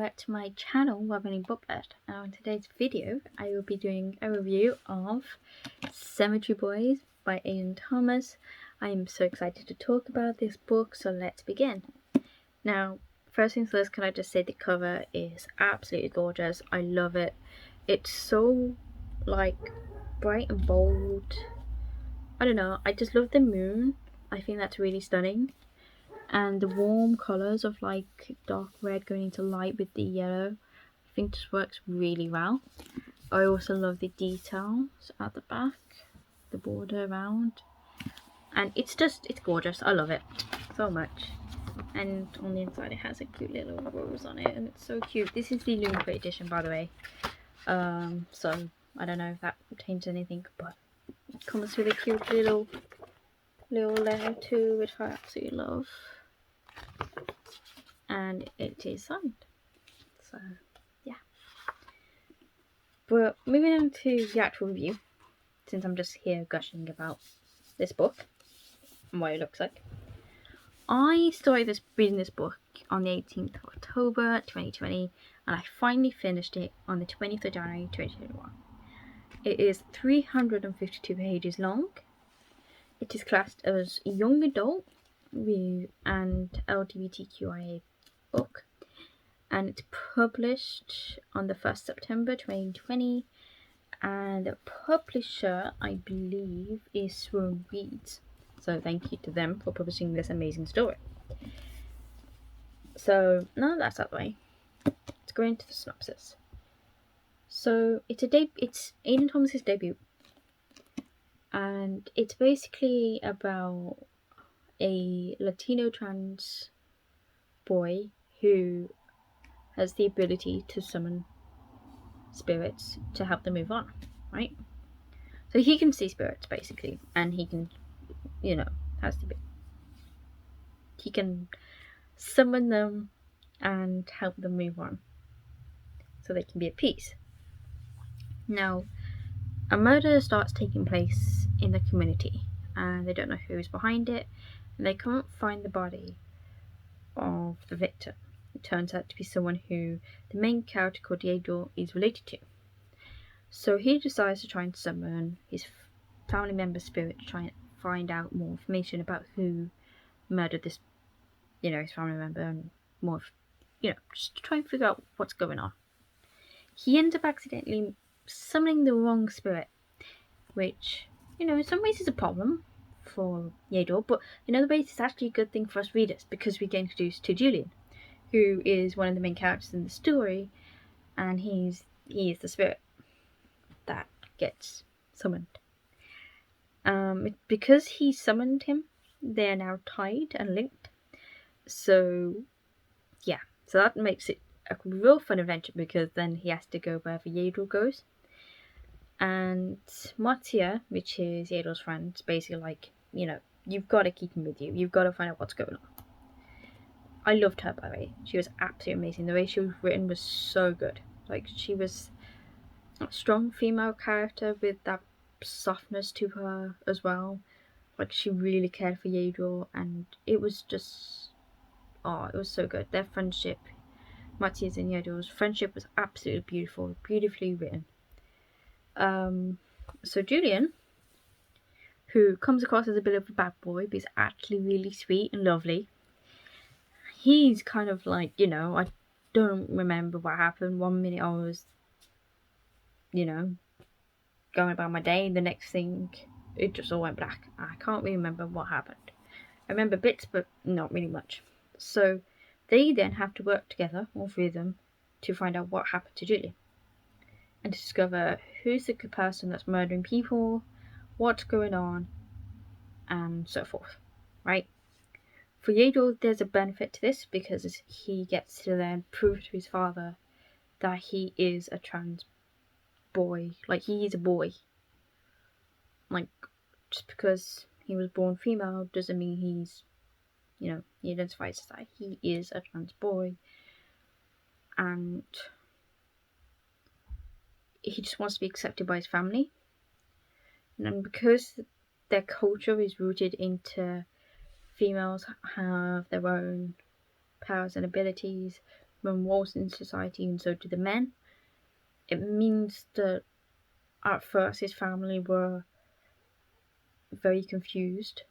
back to my channel, Robin Booklet. Now in today's video I will be doing a review of Cemetery Boys by Aiden Thomas. I am so excited to talk about this book, so let's begin. Now first things first, can I just say the cover is absolutely gorgeous. I love it. It's so like bright and bold. I don't know, I just love the moon. I think that's really stunning. And the warm colours of like dark red going into light with the yellow, I think just works really well. I also love the details at the back, the border around, and it's gorgeous. I love it so much. And on the inside it has a cute little rose on it, and it's so cute. This is the Lunar edition, by the way. So I don't know if that contains anything, but it comes with a cute little letter too, which I absolutely love. And it is signed, so yeah. But moving on to the actual review, since I'm just here gushing about this book and what it looks like. I started reading this book on the 18th of October 2020, and I finally finished it on the 20th of January 2021. It is 352 pages long. It is classed as young adult and LGBTQIA book, and it's published on the 1st September 2020, and the publisher, I believe, is Swoon Reads, so thank you to them for publishing this amazing story. So now that's out of the way, let's go into the synopsis. So it's Aiden Thomas's debut, and it's basically about a Latino trans boy who has the ability to summon spirits to help them move on, right? So he can see spirits basically, and he can, he can summon them and help them move on so they can be at peace. Now a murder starts taking place in the community, and they don't know who's behind it, and they can't find the body of the victim. It turns out to be someone who the main character called Diego is related to. So he decides to try and summon his family member's spirit to try and find out more information about who murdered this, his family member, and more, just to try and figure out what's going on. He ends up accidentally summoning the wrong spirit, which, in some ways is a problem for Yador, but in other ways it's actually a good thing for us readers, because we get introduced to Julian, who is one of the main characters in the story, and he is the spirit that gets summoned. Because he summoned him, they are now tied and linked. So yeah, so that makes it a real fun adventure, because then he has to go wherever Yador goes. And Mattia, which is Yador's friend, is basically like, you've got to keep him with you. You've got to find out what's going on. I loved her, by the way. She was absolutely amazing. The way she was written was so good. Like, she was a strong female character with that softness to her as well. Like, she really cared for Yador, and it was just, it was so good. Their friendship, Mattia's and Yador's friendship, was absolutely beautiful, beautifully written. So Julian, who comes across as a bit of a bad boy, but is actually really sweet and lovely. He's kind of like, I don't remember what happened. One minute I was, going about my day, the next thing it just all went black. I can't really remember what happened. I remember bits, but not really much. So they then have to work together, all three of them, to find out what happened to Julian, and discover who's the good person that's murdering people, what's going on, and so forth, right? For Yador, there's a benefit to this, because he gets to then prove to his father that he is a trans boy. Like, he is a boy. Like, just because he was born female doesn't mean he's, he identifies as that. He is a trans boy. And he just wants to be accepted by his family. And because their culture is rooted into females have their own powers and abilities, roles in society, and so do the men. It means that at first his family were very confused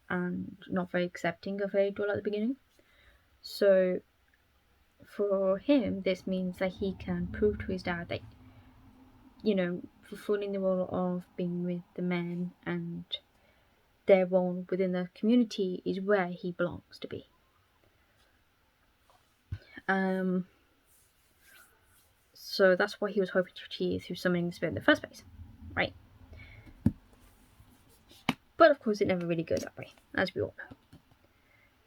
and not very accepting of Adol at the beginning. So for him, this means that he can prove to his dad that, fulfilling the role of being with the men and their role within the community is where he belongs to be. So that's what he was hoping to achieve through summoning the spirit in the first place, right? But of course it never really goes that way, as we all know.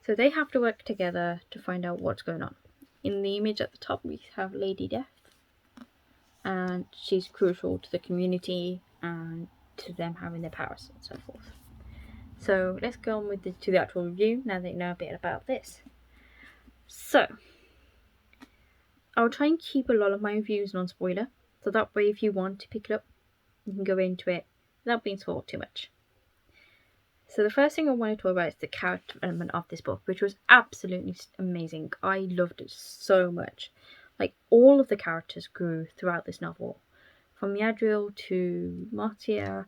So they have to work together to find out what's going on. In the image at the top we have Lady Death, and she's crucial to the community and to them having their powers and so forth. So let's go on to the actual review now that you know a bit about this. So I'll try and keep a lot of my reviews non-spoiler, so that way if you want to pick it up, you can go into it without being spoiled too much. So the first thing I want to talk about is the character development of this book, which was absolutely amazing. I loved it so much. Like, all of the characters grew throughout this novel. From Yadril to Martia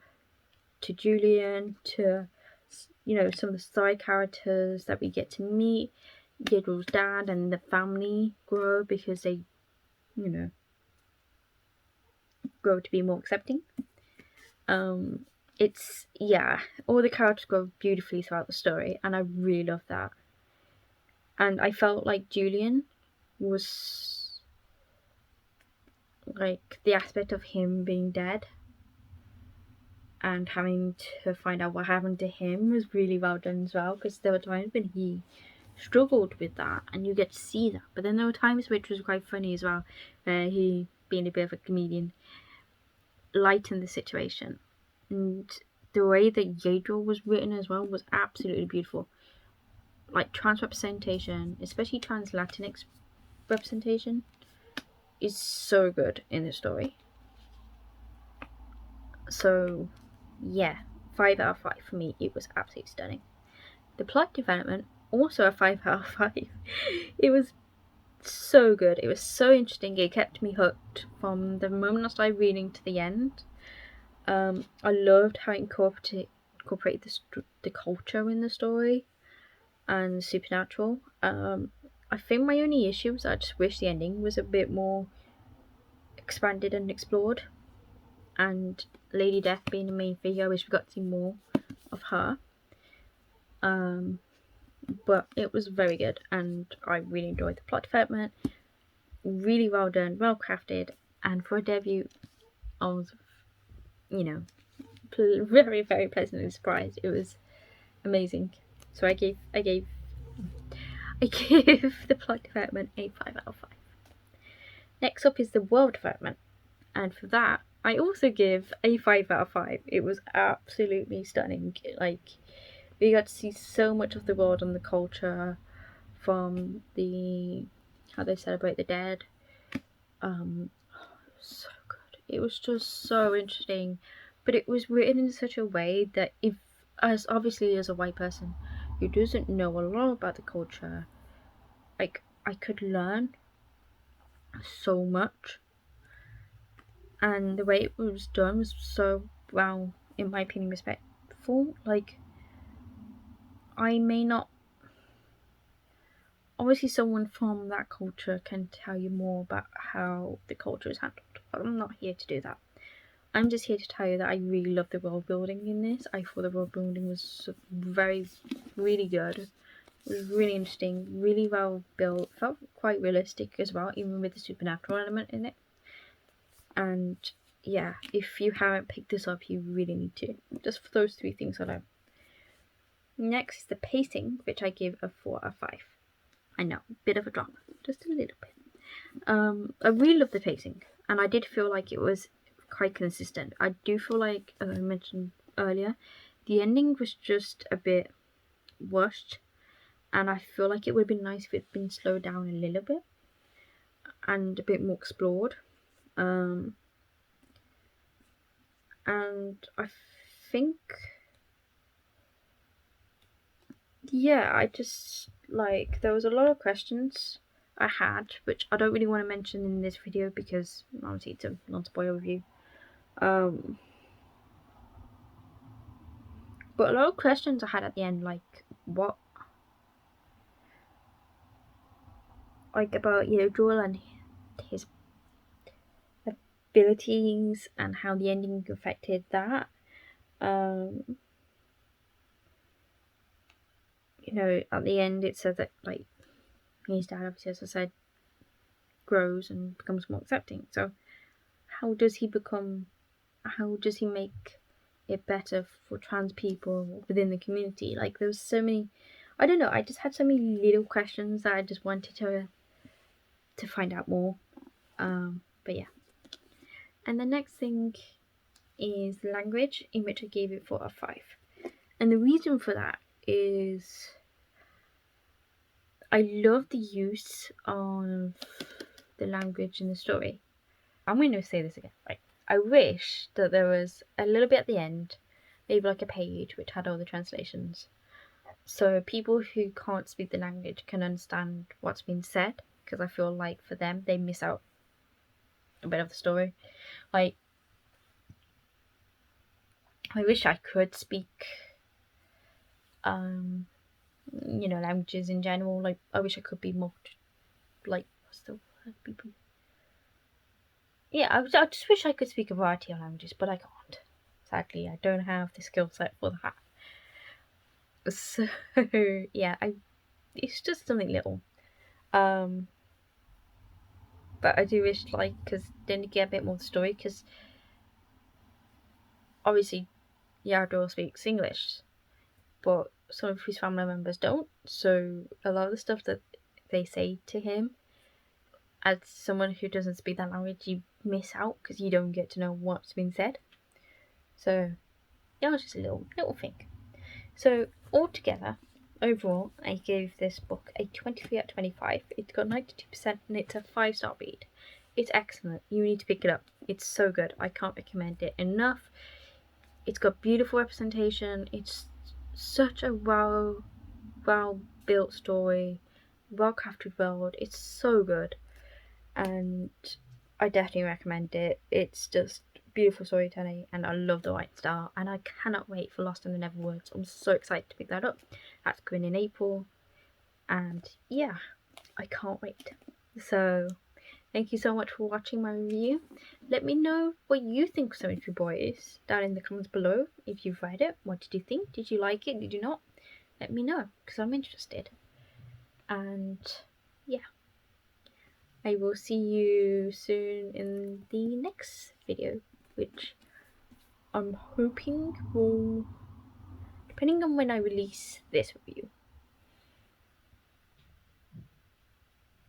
to Julian to, some of the side characters that we get to meet. Yadril's dad and the family grow because they, grow to be more accepting. All the characters go beautifully throughout the story, and I really love that. And I felt like Julian was, like, the aspect of him being dead and having to find out what happened to him was really well done as well, because there were times when he struggled with that and you get to see that, but then there were times which was quite funny as well, where he, being a bit of a comedian, lightened the situation. And the way that Yadril was written as well was absolutely beautiful. Like, trans representation, especially trans Latinx representation, is so good in this story. So yeah, 5 out of 5 for me. It was absolutely stunning. The plot development, also a 5 out of 5. It was so good. It was so interesting. It kept me hooked from the moment I started reading to the end. I loved how it incorporated the culture in the story and the supernatural. I think my only issue was I just wish the ending was a bit more expanded and explored. And Lady Death being the main figure, I wish we got to see more of her. But it was very good, and I really enjoyed the plot development. Really well done, well crafted, and for a debut, I was, very, very pleasantly surprised. It was amazing. So I gave the plot development a 5 out of 5. Next up is the world development, and for that I also give a 5 out of 5. It was absolutely stunning. Like, we got to see so much of the world and the culture, from how they celebrate the dead. So good. It was just so interesting, but it was written in such a way that as a white person who doesn't know a lot about the culture, like, I could learn so much. And the way it was done was so, well, in my opinion, respectful. Like, I may not, obviously someone from that culture can tell you more about how the culture is handled, but I'm not here to do that. I'm just here to tell you that I really love the world building in this. I thought the world building was really good. It was really interesting, really well built, felt quite realistic as well, even with the supernatural element in it. And yeah, if you haven't picked this up, you really need to, just for those 3 things alone. Next is the pacing, which I give a 4 out of 5. I know, bit of a drop, just a little bit. I really love the pacing, and I did feel like it was quite consistent. I do feel like, as I mentioned earlier, the ending was just a bit rushed, and I feel like it would have been nice if it had been slowed down a little bit and a bit more explored. And I think, yeah, I just, like, there was a lot of questions I had, which I don't really want to mention in this video because obviously it's a non-spoiler review. But a lot of questions I had at the end, like about Joel and his abilities and how the ending affected that. At the end it said that like his dad, obviously, as I said, grows and becomes more accepting. So how does he make it better for trans people within the community? Like, there was so many, I don't know, I just had so many little questions that I just wanted to find out more. But yeah. And the next thing is language, in which I gave it 4 out of 5. And the reason for that is I love the use of the language in the story. I'm going to say this again. Right. I wish that there was a little bit at the end, maybe like a page which had all the translations, so people who can't speak the language can understand what's being said, because I feel like for them they miss out a bit of the story. Like, I wish I could speak languages in general. Like, I wish I could be more like, what's the word, people? Yeah, I just wish I could speak a variety of languages, but I can't. Sadly, I don't have the skill set for that. So yeah, it's just something little. But I do wish, like, because then you get a bit more of the story, because obviously Yardor speaks English, but some of his family members don't. So a lot of the stuff that they say to him, as someone who doesn't speak that language, you miss out because you don't get to know what's been said. So yeah, it's just a little thing. So altogether, overall, I gave this book a 23 out of 25. It's got 92% and it's a 5-star read. It's excellent. You need to pick it up. It's so good. I can't recommend it enough. It's got beautiful representation. It's such a well built story, well crafted world. It's so good, and I definitely recommend it. It's just beautiful storytelling, and I love the White Star, and I cannot wait for Lost in the Neverwoods. I'm so excited to pick that up. That's coming in April, and yeah, I can't wait. So thank you so much for watching my review. Let me know what you think of Cemetery Boys down in the comments below. If you've read it, what did you think? Did you like it? Did you not? Let me know, because I'm interested. And yeah, I will see you soon in the next video, which I'm hoping will, depending on when I release this review,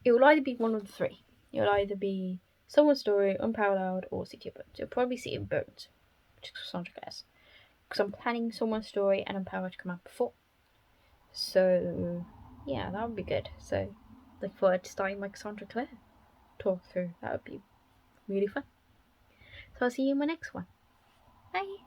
it will either be one of the 3. It will either be Someone's Story, Unparalleled, or City of Bones. You'll probably see it in Bones, which is Cassandra Clare's, because I'm planning Someone's Story and Unparalleled to come out before. So yeah, that would be good. So look forward to starting my Cassandra Clare talk through. That would be really fun. So I'll see you in my next one. Bye.